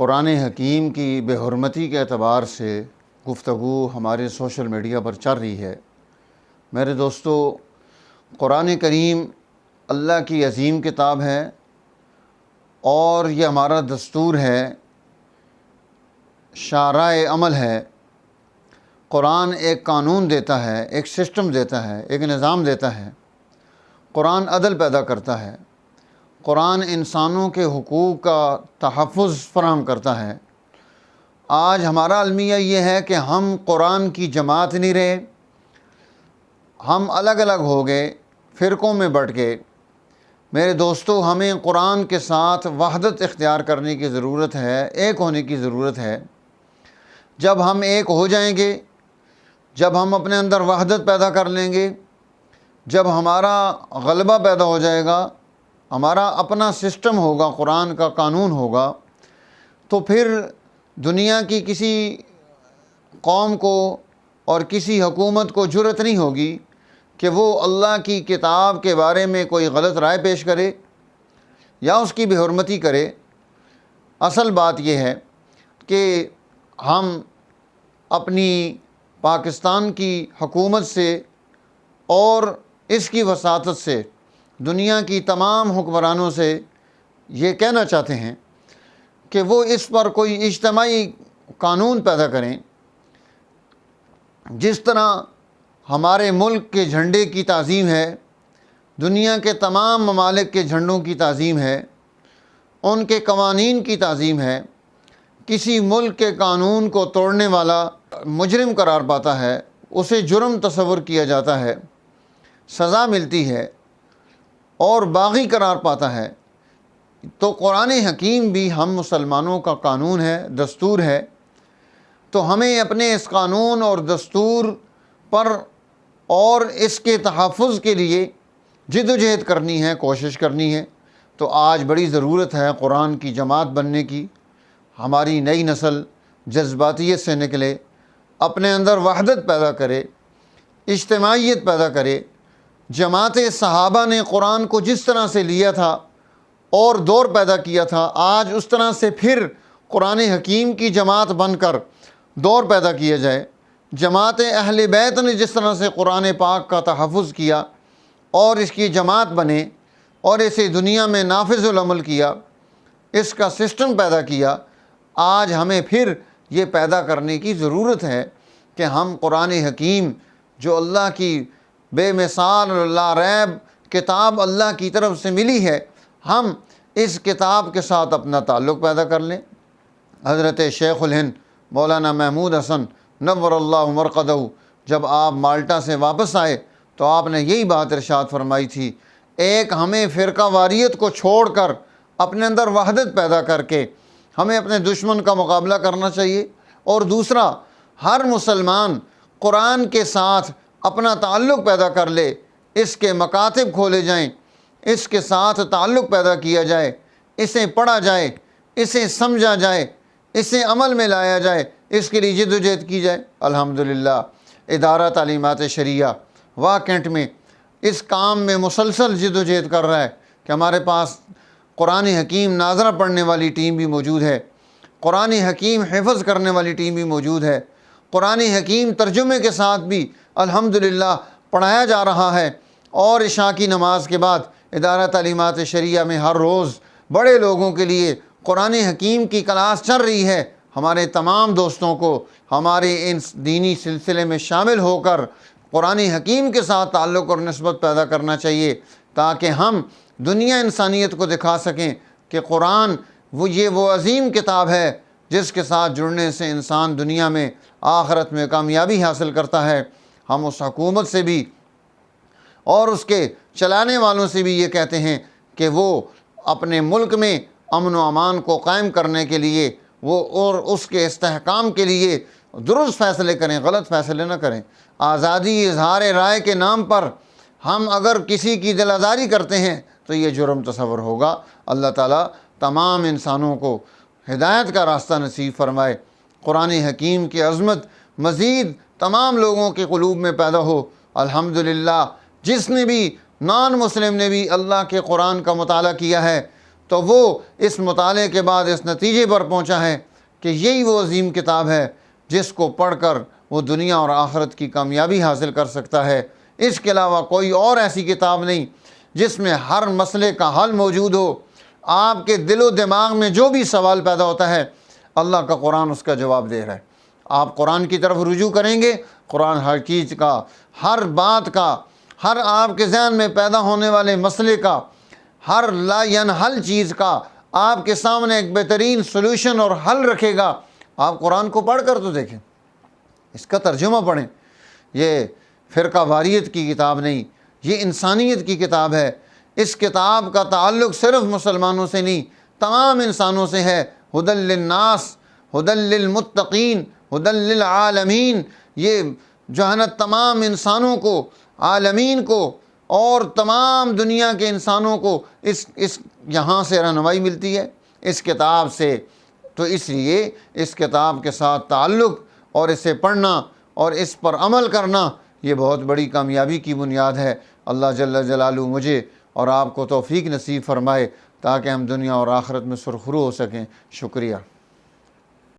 قرآن حکیم کی بے حرمتی کے اعتبار سے گفتگو ہمارے سوشل میڈیا پر چل رہی ہے۔ میرے دوستو، قرآن کریم اللہ کی عظیم کتاب ہے اور یہ ہمارا دستور ہے، شعراء عمل ہے۔ قرآن ایک قانون دیتا ہے، ایک سسٹم دیتا ہے، ایک نظام دیتا ہے۔ قرآن عدل پیدا کرتا ہے۔ قرآن انسانوں کے حقوق کا تحفظ فراہم کرتا ہے۔ آج ہمارا المیہ یہ ہے کہ ہم قرآن کی جماعت نہیں رہے، ہم الگ الگ ہو گئے، فرقوں میں بٹ گئے۔ میرے دوستو، ہمیں قرآن کے ساتھ وحدت اختیار کرنے کی ضرورت ہے، ایک ہونے کی ضرورت ہے۔ جب ہم ایک ہو جائیں گے، جب ہم اپنے اندر وحدت پیدا کر لیں گے، جب ہمارا غلبہ پیدا ہو جائے گا، ہمارا اپنا سسٹم ہوگا، قرآن کا قانون ہوگا، تو پھر دنیا کی کسی قوم کو اور کسی حکومت کو جرأت نہیں ہوگی کہ وہ اللہ کی کتاب کے بارے میں کوئی غلط رائے پیش کرے یا اس کی بے حرمتی کرے۔ اصل بات یہ ہے کہ ہم اپنی پاکستان کی حکومت سے اور اس کی وساطت سے دنیا کی تمام حکمرانوں سے یہ کہنا چاہتے ہیں کہ وہ اس پر کوئی اجتماعی قانون پیدا کریں۔ جس طرح ہمارے ملک کے جھنڈے کی تعظیم ہے، دنیا کے تمام ممالک کے جھنڈوں کی تعظیم ہے، ان کے قوانین کی تعظیم ہے۔ کسی ملک کے قانون کو توڑنے والا مجرم قرار پاتا ہے، اسے جرم تصور کیا جاتا ہے، سزا ملتی ہے اور باغی قرار پاتا ہے۔ تو قرآن حکیم بھی ہم مسلمانوں کا قانون ہے، دستور ہے۔ تو ہمیں اپنے اس قانون اور دستور پر اور اس کے تحفظ کے لیے جد و جہد کرنی ہے، کوشش کرنی ہے۔ تو آج بڑی ضرورت ہے قرآن کی جماعت بننے کی۔ ہماری نئی نسل جذباتیت سے نکلے، اپنے اندر وحدت پیدا کرے، اجتماعیت پیدا کرے۔ جماعت صحابہ نے قرآن کو جس طرح سے لیا تھا اور دور پیدا کیا تھا، آج اس طرح سے پھر قرآن حکیم کی جماعت بن کر دور پیدا کیا جائے۔ جماعت اہل بیت نے جس طرح سے قرآن پاک کا تحفظ کیا اور اس کی جماعت بنے اور اسے دنیا میں نافذ العمل کیا، اس کا سسٹم پیدا کیا، آج ہمیں پھر یہ پیدا کرنے کی ضرورت ہے کہ ہم قرآن حکیم جو اللہ کی بے مثال لا ریب کتاب اللہ کی طرف سے ملی ہے، ہم اس کتاب کے ساتھ اپنا تعلق پیدا کر لیں۔ حضرت شیخ الہند مولانا محمود حسن نور اللہ مرقدہ جب آپ مالٹا سے واپس آئے تو آپ نے یہی بات ارشاد فرمائی تھی، ایک ہمیں فرقہ واریت کو چھوڑ کر اپنے اندر وحدت پیدا کر کے ہمیں اپنے دشمن کا مقابلہ کرنا چاہیے، اور دوسرا ہر مسلمان قرآن کے ساتھ اپنا تعلق پیدا کر لے، اس کے مکاتب کھولے جائیں، اس کے ساتھ تعلق پیدا کیا جائے، اسے پڑھا جائے، اسے سمجھا جائے، اسے عمل میں لایا جائے، اس کے لیے جد و جہد کی جائے۔ الحمدللہ ادارہ تعلیمات شرعیہ واہ کینٹ میں اس کام میں مسلسل جد و جہد کر رہا ہے کہ ہمارے پاس قرآن حکیم ناظرہ پڑھنے والی ٹیم بھی موجود ہے، قرآن حکیم حفظ کرنے والی ٹیم بھی موجود ہے، قرآن حکیم ترجمے کے ساتھ بھی الحمدللہ پڑھایا جا رہا ہے، اور عشاء کی نماز کے بعد ادارہ تعلیمات شرعیہ میں ہر روز بڑے لوگوں کے لیے قرآن حکیم کی کلاس چل رہی ہے۔ ہمارے تمام دوستوں کو ہمارے ان دینی سلسلے میں شامل ہو کر قرآن حکیم کے ساتھ تعلق اور نسبت پیدا کرنا چاہیے، تاکہ ہم دنیا انسانیت کو دکھا سکیں کہ قرآن وہ عظیم کتاب ہے جس کے ساتھ جڑنے سے انسان دنیا میں آخرت میں کامیابی حاصل کرتا ہے۔ ہم اس حکومت سے بھی اور اس کے چلانے والوں سے بھی یہ کہتے ہیں کہ وہ اپنے ملک میں امن و امان کو قائم کرنے کے لیے اور اس کے استحکام کے لیے درست فیصلے کریں، غلط فیصلے نہ کریں۔ آزادی اظہار رائے کے نام پر ہم اگر کسی کی دل آزاری کرتے ہیں تو یہ جرم تصور ہوگا۔ اللہ تعالیٰ تمام انسانوں کو ہدایت کا راستہ نصیب فرمائے۔ قرآن حکیم کی عظمت مزید تمام لوگوں کے قلوب میں پیدا ہو۔ الحمدللہ جس نے بھی نان مسلم نے بھی اللہ کے قرآن کا مطالعہ کیا ہے تو وہ اس مطالعے کے بعد اس نتیجے پر پہنچا ہے کہ یہی وہ عظیم کتاب ہے جس کو پڑھ کر وہ دنیا اور آخرت کی کامیابی حاصل کر سکتا ہے۔ اس کے علاوہ کوئی اور ایسی کتاب نہیں جس میں ہر مسئلے کا حل موجود ہو۔ آپ کے دل و دماغ میں جو بھی سوال پیدا ہوتا ہے اللہ کا قرآن اس کا جواب دے رہا ہے۔ آپ قرآن کی طرف رجوع کریں گے، قرآن ہر چیز کا، ہر بات کا، ہر آپ کے ذہن میں پیدا ہونے والے مسئلے کا، ہر لا ینحل چیز کا آپ کے سامنے ایک بہترین سلوشن اور حل رکھے گا۔ آپ قرآن کو پڑھ کر تو دیکھیں، اس کا ترجمہ پڑھیں۔ یہ فرقہ واریت کی کتاب نہیں، یہ انسانیت کی کتاب ہے۔ اس کتاب کا تعلق صرف مسلمانوں سے نہیں، تمام انسانوں سے ہے۔ ہدی للناس، ہدی للمتقین، ہدی للعالمین۔ یہ جو ہے نا تمام انسانوں کو، عالمین کو اور تمام دنیا کے انسانوں کو اس یہاں سے رہنمائی ملتی ہے، اس کتاب سے۔ تو اس لیے اس کتاب کے ساتھ تعلق اور اسے پڑھنا اور اس پر عمل کرنا یہ بہت بڑی کامیابی کی بنیاد ہے۔ اللہ جل جلالہ مجھے اور آپ کو توفیق نصیب فرمائے تاکہ ہم دنیا اور آخرت میں سرخرو ہو سکیں۔ شکریہ۔